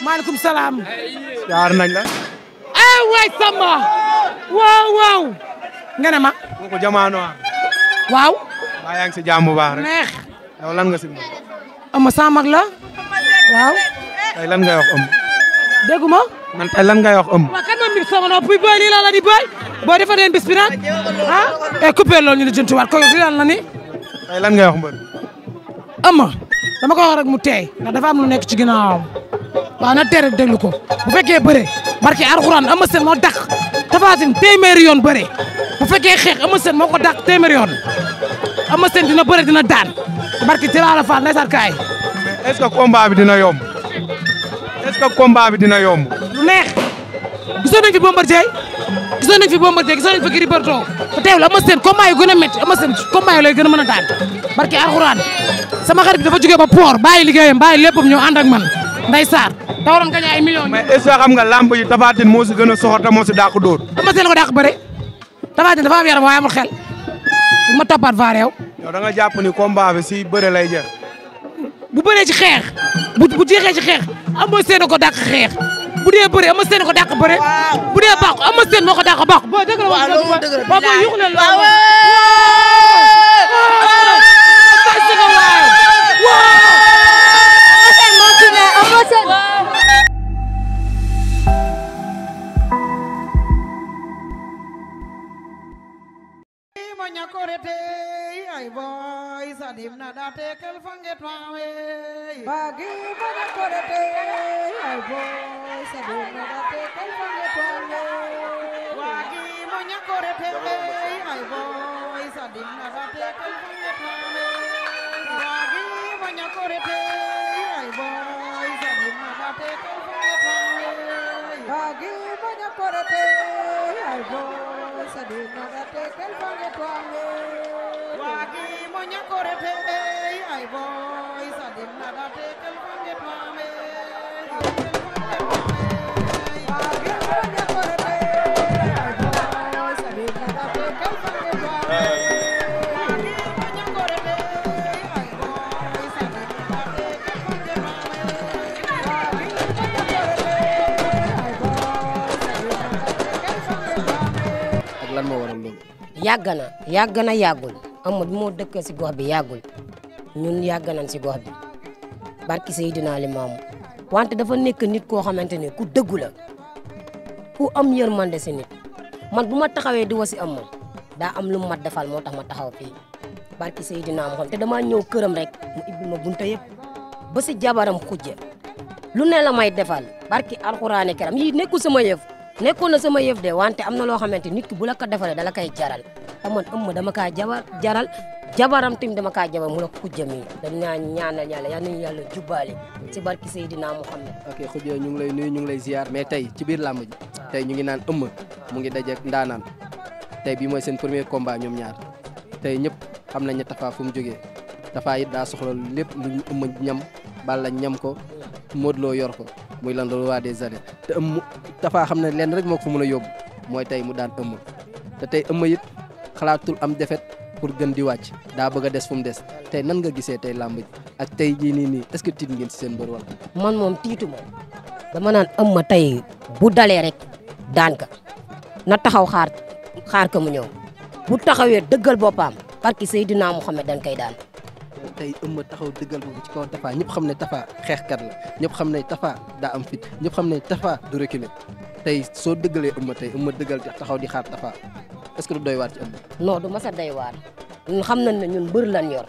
maaleykum salaam. jaar nañ la. waay Samba. waaw. nga ne ma. ko jamaano waaw. waa yaa ngi si jàmm bu baax rek. neex. yow lan nga si moom. ama sama mag la. waaw. tey lan ngay wax ëmb. déggu ma. man tey lan ngay wax ëmb. waaw kan ma mbir sama nopp bi booy lii la di booy. boo defee den bis bi naan. coupé loolu ñu ne jëntuwaat ko lii lan la ni. tey lan ngay wax mbër. ama dama ko wax rek mu teey ndax dafa am lu nekk ci ginnaawam. waaw na teel rek déglu ko bu fekkee bëre barke Alxuraan Eumeu Sène moo dàq Tapha Tine téeméeri yoon bëre bu fekkee xeex Eumeu Sène moo ko dàq téeméeri yoon Eumeu Sène dina bëre dina daan barke Tilaala Fall ndeysaan kaay. est ce que combat bi dina yomb. est ce que combat bi dina yomb. lu neex gisoon nañ fi Bombardier gisoon nañ fi Gris Bordeaux te teewul Eumeu Sène combat yu gën a métti Eumeu Sène combat yu lay gën a mën a daan barke Alxuraan sama xarit bi dafa jógee ba port bàyyi liggéeyam bàyyi léppam ñëw ànd ak man Ndeye Sarr da waroon gañ ay millions. mais est ce que xam nga lamb yi Tapha Tine moo si gën a soxor te moo si dàq dóor. Eumeu Sène ko dàq bëre Tapha Tine dafa am yaram waaye amul xel bu ma toppaat vaar yow. yow da nga jàpp ni combat bi si bëre lay jeex. bu bëree ci xeex bu jeexee ci xeex Eumeu Sène ko dàq xeex bu dee bëre Eumeu Sène ko dàq bëre bu dee baax Eumeu Sène moo ko dàq baax. boo dëgg la waaw loolu dëgg la waaw yuxu leen loolu ay boy sadim na da tekel fanget mawe bagi banyak korete ay boy sadim na da tekel fanget mawe bagi banyak korete ay boy sadim na da tekel fanget mawe bagi banyak korete ay boy sadim na da tekel fanget mawe bagi banyak korete ay boy sadim na da tekel fanget mawe wagi monya korete ay boy sadim nada tekel fanget mame wagi monya korete ay boy sadim nada tekel fanget mame wagi monya korete ay boy sadim nada tekel fanget mame wagi monya korete ay boy sadim nada tekel fanget mame ak lan moo waral loolu. yàgg na yàggul Eumeu bi moo dëkk si gox bi yàggul ñun yàgg nañ si gox bi barki Seydina Limaamu wante dafa nekk nit koo xamante ne ku dëggu la ku am yërmande si nit man bu ma taxawee di wasi Eumeu daa am lu mu mat defal moo tax ma taxaw fii barki Seydina mu xam te damaa ñëw këram rek mu ibbi ma bunta yëpp ba si jabaram xujja lu ne la may defal barki alxuraane karam yi nekkul sama yëf nekkoon na sama yëf de wante am na loo xamante nit ki bu la ko defalee dala koy jaral te man Eumeu dama kaa jaral jabaram tim dama kaa jabar mu la xujja mi dañ naa ñaanal yàlla yal nañu yàlla jubbaale si barki Seydina Muhammad. ok xujja ñu ngi lay nuyu ñu ngi lay ziar mais tey ci biir làmb ji tey ñu ngi naan Eumeu mu ngi dajeek ndaanaan tey bii mooy seen premier combat ñoom ñaar tey ñëpp xam nañ ne Tapha fu mu jógee Tapha it daa soxla lépp lu Eumeu ñam Balla ñam ko Modou Lo yor ko muy lan le roi des arènes te Tapha xam ne lenn rek moo ko fa mën a yóbbu mooy tey mu daan Eumeu te tey Eumeu it xalaatul am defet pour gën di wàcc daa bëgg a des fu mu des tey nan nga gisee tey làmb ji ak tey jii nii est-ce que tiit ngeen ci seen bër wala. man moom tiitu ma dama naan Eumeu tey bu dalee rek daan ka na taxaw xaar ka mu ñëw bu taxawee dëggal boppam barki Seydina Muhammad dañ koy daan. tey Eumeu taxaw dëggal boobu ci kaw Tapha ñëpp xam ne Tapha xeexkat la ñëpp xam ne Tapha daa am fit ñëpp xam ne Tapha du reculer tey soo dëggalee Eumeu tey Eumeu dëggal taxaw di xaar Tapha est-ce que du doy waar ci Eumeu. non du mas a doy waar ñun xam nañ ne ñun mbër lan yor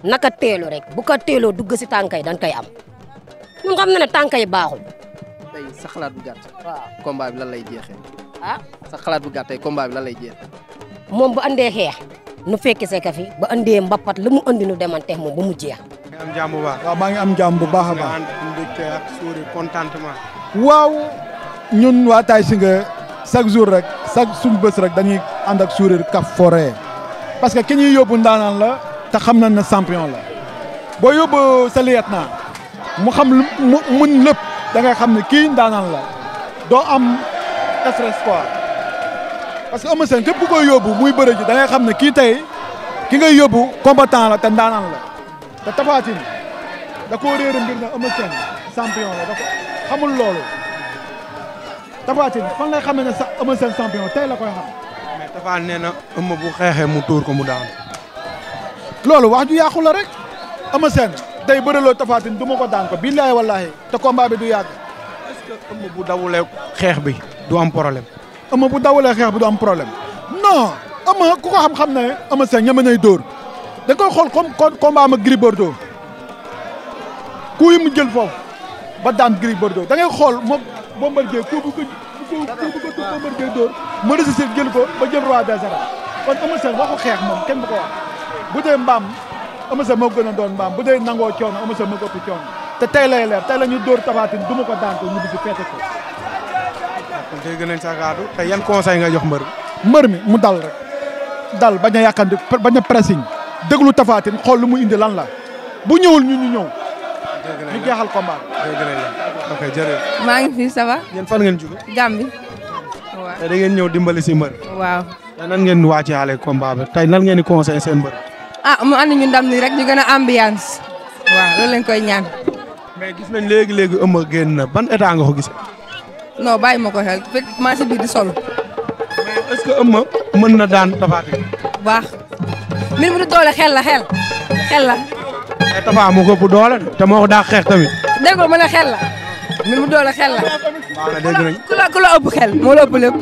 naka teelu rek bu ko teeloo dugg si tànk yi dañ koy am ñun xam na ne tànk yi baaxul. tey sa xalaat bu gàtt. waaw combat bi lan lay jeexee. ah sa xalaat bu gàtt tey combat bi lan lay jeexee. moom bu andee xeex nu fekk see ka fi ba andee mbappat lu mu andi nu demanteex moom ba mu jeex. nga am jàmm bu baax. waaw maa ngi am jàmm bu baax a nga baax. ànd mbégte ak suuri contentement. waaw ñun waa Tay Shinger chaque jour rek chaque suñu bés rek dañuy ànd ak sourire kaf forêt parce que ki ñuy yóbbu ndaanaan la te xam nañ ne champion la boo yóbbu sa lieutenant mu xam lu mu mën lépp da ngay xam ne kii ndaanaan la doo am stress quoi parce que Eumeu Sène képp ku koy yóbbu muy bëre ji da ngay xam ne kii tey ki ngay yóbbu combattant la te ndaanaan la te Tapha Tine da koo réer mbir na Eumeu Sène champion la xamul loolu Tapha Tine fan lay xamee ne sax Eumeu Sène champion tey la koy xam. mais Tapha nee na Eumeu bu xeexee mu tuur ko mu daan. loolu wax ju yàqu la rek Eumeu Sène day bëreloo Tapha Tine du ma ko daan ko billahi wallahi te combat bi du yàgg. est-ce que Eumeu bu dawulee xeex bi du am problème. Eumeu bu dawulee xeex bi du am problème non Eumeu ku ko xam-xam ne Eumeu Sène ñeme nay dóor da koy xool comme combat am ak Gris Bordeaux ku yi mu jël foofu ba daan Gris Bordeaux da ngay xool moom Bombardier ku bu ko Bombardier dóor mu réussir jël ko ba jël roi des arènes kon Eumeu Sène waxu xeex moom kenn bu ko wax bu dee mbaam Eumeu Sène moo gën a doon mbaam bu dee nangoo coono Eumeu Sène moo ko ëpp coono te tey lay leer tey la ñu dóor Tapha Tine du ma ko daan ko ñu bisi feete ko. kon tey gën a sa gaadu te yan conseil nga jox mbër mi mu dal rek dal bañ a yàkkandi bañ a pressing déglu Tapha Tine xool lu mu indi lan la bu ñëwul ñu ñëw. ñu jeexal combat ok jërëjëf. maa ngi fi ça va. yéen fan ngeen jóge. Gambie. waaw tey da ngeen ñëw dimbali si mbër. waaw. tey nan ngeen wàcceeale combat bi tey nan ngeen di conseillé seen mbër. mu ànd ñu ndam ni rek ñu gën a ambiance. waaw loolu lañ koy ñaan. mais gis nañ léegi Eumeu génn na ban état nga ko gisee. non bàyyi ma ko xel fekk maa si biir di solo. mais est-ce que Eumeu mën na daan Tapha Tine. bu baax. mbir mi du doole xel la. mais Tapha moo ko ëpp doole te moo ko daa xeex tamit. dégg nga mën a xel la. mbir mi doole xel la. waaw na dégg nañ. ku la ëpp xel moo la ëpp lépp.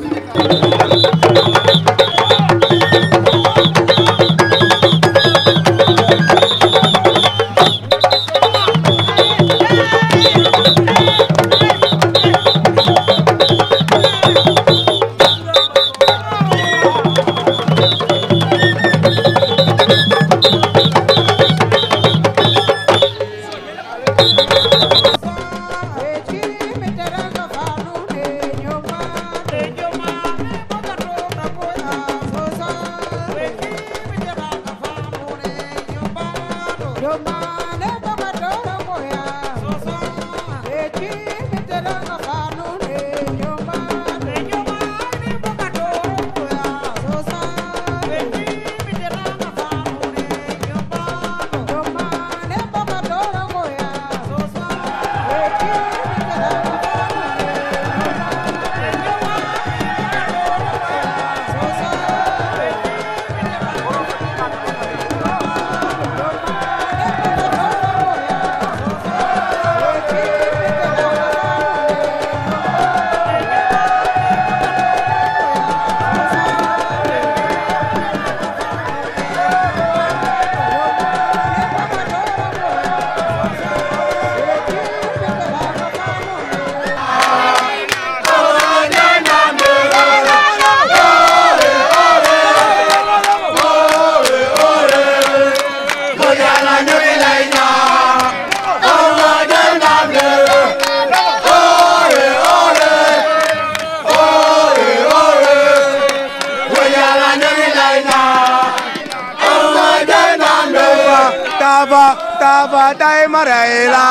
Tapha tay ma rey la.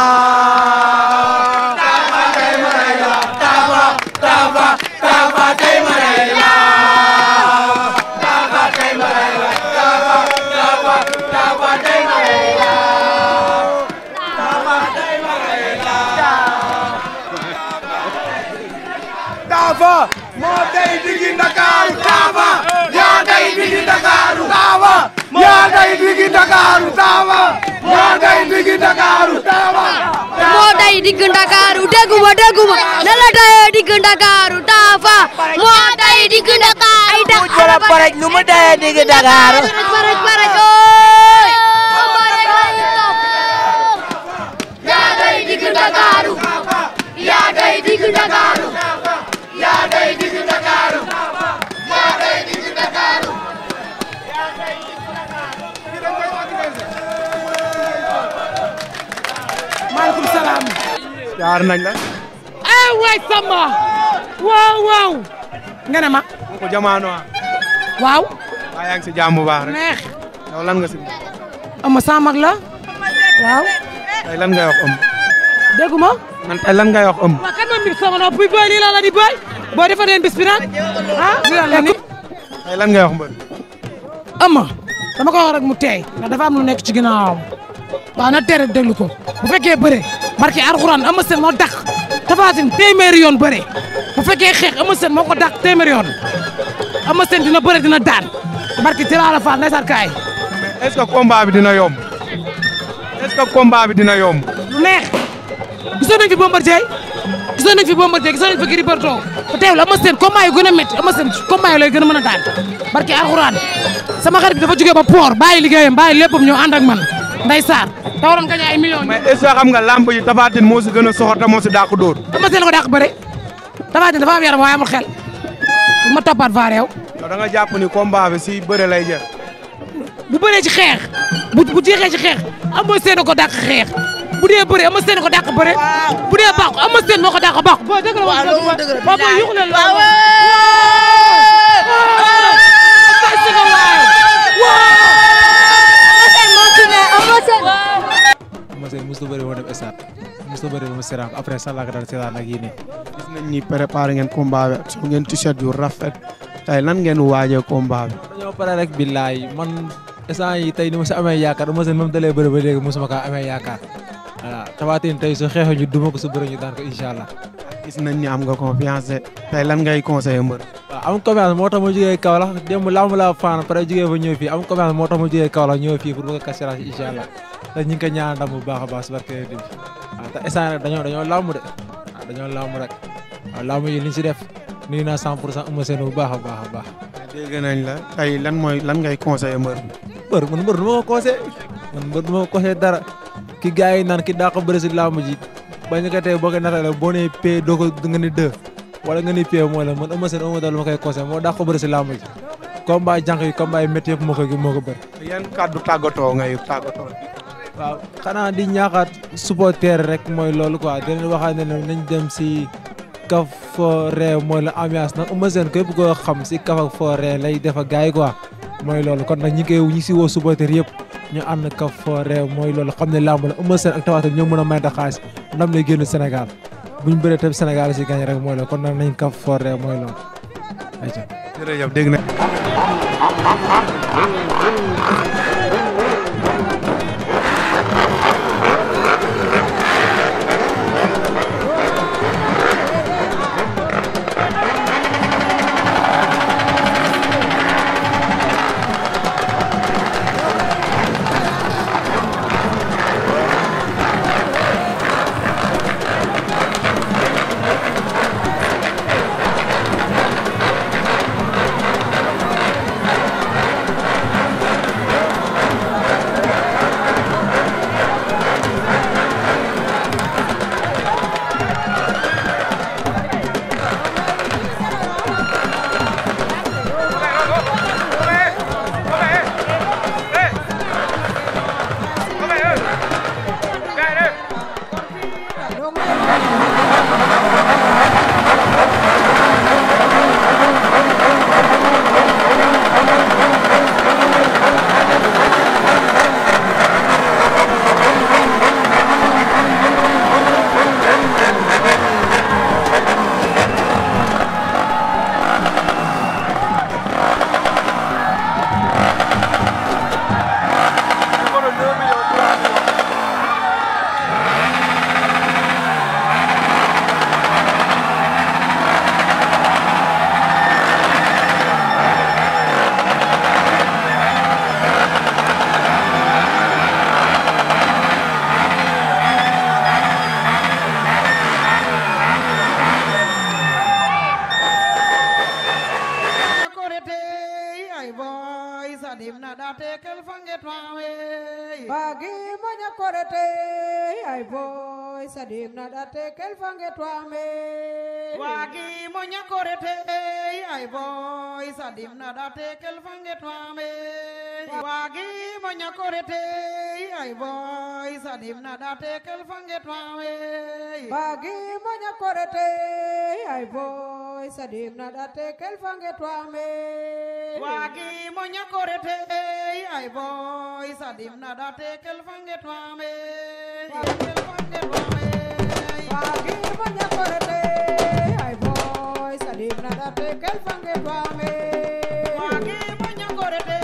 Tapha tay ma rey la. Tapha tay ma rey la. Tapha tay ma rey la. Tapha tay ma rey la. Tapha tay ma rey la. Tapha moo tay digi Ndakaaru. Tapha yaa tay digi Ndakaaru. Tapha yaa tay digi Ndakaaru. Tapha yaa tay digi Ndakaaru. Tapha moo tay digg Ndakaaru dégguma ne la tayee digg Ndakaaru Tapha moo tay digg Ndakaaru ay tax wala paraj nu mu tayee digg Ndakaaru paraj ooy yaa tay digg Ndakaaru yaa tay digg Ndakaaru yaa tay digg Ndakaaru yaa tay digg Ndakaaru maaleykum salaam. jaar nañ la. waay Samba. waaw. nga ne ma. ko jamaano waaw. waa yaa ngi si jàmm bu baax rek. neex. yow lan nga si. Eumeu sa mag la. waaw. tey lan ngay wax Eumeu. dégguma. man tey lan ngay wax Eumeu. waaw kan ma mbir sama nopp bi booy lii la di booy. boo defa den bis bi nag. lii la ni. tey lan ngay wax mbër. Eumeu dama ko wax rek mu teey ndax dafa am lu nekk ci ginnaawam. waaw na tere déglu ko bu fekkee bëre barke Alxuraan Eumeu Sène moo tax Tapha Tine téeméeri yoon bëre bu fekkee xeex Eumeu Sène moo ko dàq téeméeri yoon Eumeu Sène dina bëre dina daan barki Tira la Fall ndeysaan kaay. est ce que combat bi dina yomb est ce que combat bi dina yomb. lu neex gisoon nañ fi Bombardier gisoon nañ fi Gris Bordeaux te teewul Eumeu Sène combat yu gën a métti Eumeu Sène combat yu lay gën a mën a daan barki alxuraan sama xarit bi dafa jógee ba port bàyyi liggéeyam bàyyi léppam ñëw ànd ak man ndeysaan te waroon gañ ay millions. mais est ce que xam nga lamb yi Tapha Tine moo si gën a soxor te moo si dàq dóor. Eumeu Sène ko dàq bëre Tapha Tine dafa am yaram waaye amul xel bu ma toppaat vaar yow. yow da nga jàpp ni combat bi si bëre lay jeex. bu bëree ci xeex bu jeexee ci xeex Eumeu Sène ko dàq xeex bu dee bëre Eumeu Sène ko dàq bëre bu dee baax Eumeu Sène moo ko dàq baax. boo dëgg la waaw loolu dëgg la waaw boo yuxu leen loolu. Eumeu Sène mosut a bëri woon dem stade mosut a bëri woon seetaan après sax laa ko dal seetaan ak yii nii. gis nañ ni préparé ngeen combat bi sol ngeen t-shirt yu rafet tey lan ngeen waajee combat bi. dañoo pare rek billaay man instant yi tey ni ma si amee yaakaar Eumeu Sène moom dalee bëri ba léegi mosuma kaa amee yaakaar voilà Tapha Tine tey su xeexee ñu duma ko su bëri ñu daan ko incha allah. gis nañ ni am nga confiance tey lan ngay conseillé mbër. waaw am confiance moo tax ma jógee Kaolack démb lamb laa faan pare jógee fa ñëw fii am confiance moo tax ma jógee Kaolack ñëw fii pour bëgg a kasirage incha allah te ñu ngi ko ñaan ndam bu baax a baax si barke bi waaw te instant rek dañoo lamb de waaw dañoo lamb rek waaw lamb yi liñ si def nuyu naa 100% Eumeu Sène bu baax a baax a baax. dégg nañ la tey lan ngay conseillé mbër. man mbër du ma ko conseillé du ma ko conseillé dara ki gars yi naan ki daa ko bëri si lamb ji bañ ko tey boo ko natale boo nee pay doo ko nga ni 2 wala nga ni pay mooy la man Eumeu Sène Eumeu dal ma koy conseillé moo daa ko bëri si lamb ji combat jànq yi combat yi métti yëpp moo ko bëri. yan kàddu tàggatoo ngay tàggatoo. waaw xanaa di ñaaxaat supporter rek mooy loolu quoi di leen waxaat ne nañ dem si kaf foo ree mooy la ambiance nag Eumeu Sène képp koo xam si kaf ak foo ree lay def ak gars yi quoi mooy loolu kon nag ñi si woo supporter yëpp ñu ànd kaf foo ree mooy loolu xam ne làmb la Eumeu Sène ak Tapha Tine ñoo mën a mayta xaalis ndam lay génn Sénégal buñ bëree tam Sénégal si gañ rek mooy loolu kon nag nañ kaf foo ree mooy loolu ayca jërëjëf dégg na Sadim na date kel fange twame Wagi monya korete ay boy Sadim na date kel fange twame Wagi monya korete ay boy Sadim na date kel fange twame Wagi monya korete ay boy Sadim na date kel fange twame Wagi monya korete ay boy Sadim na date kel fange twame Wagi monya korete ay boy Sadim na date kel fange twame Wagi monya korete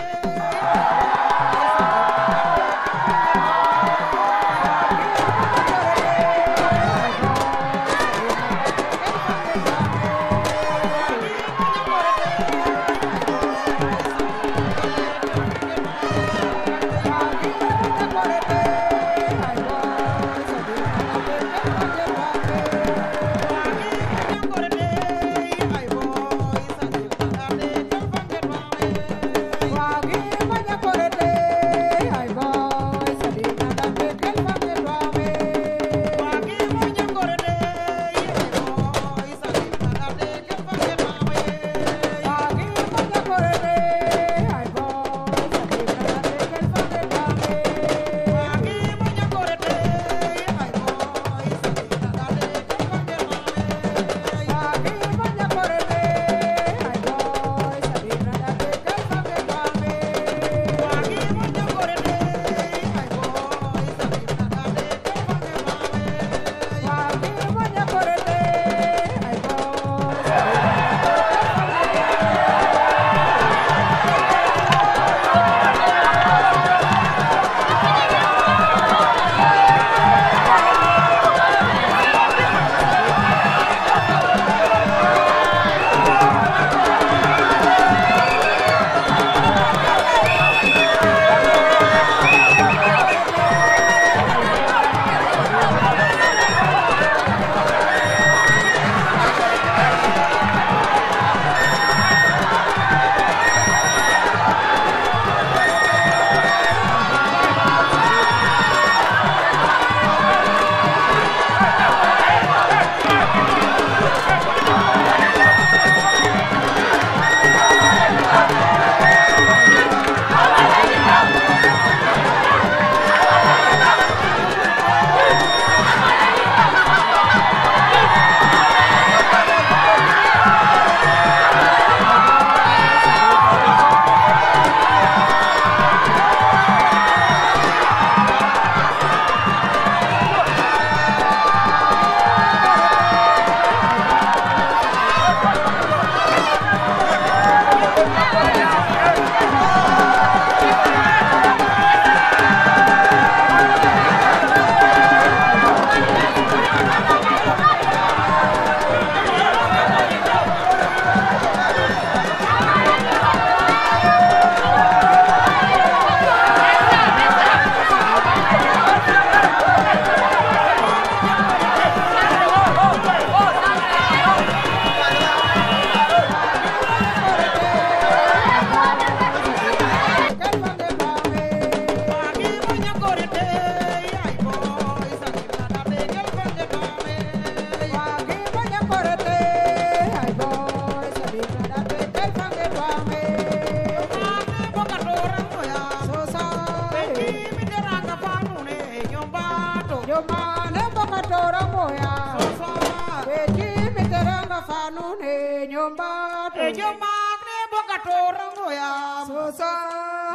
fanune nyombato Jomagne bokatora ngoyam Sosa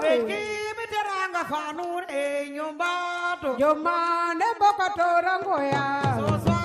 Beki miteranga fanune nyombato Jomane bokatora ngoyam Sosa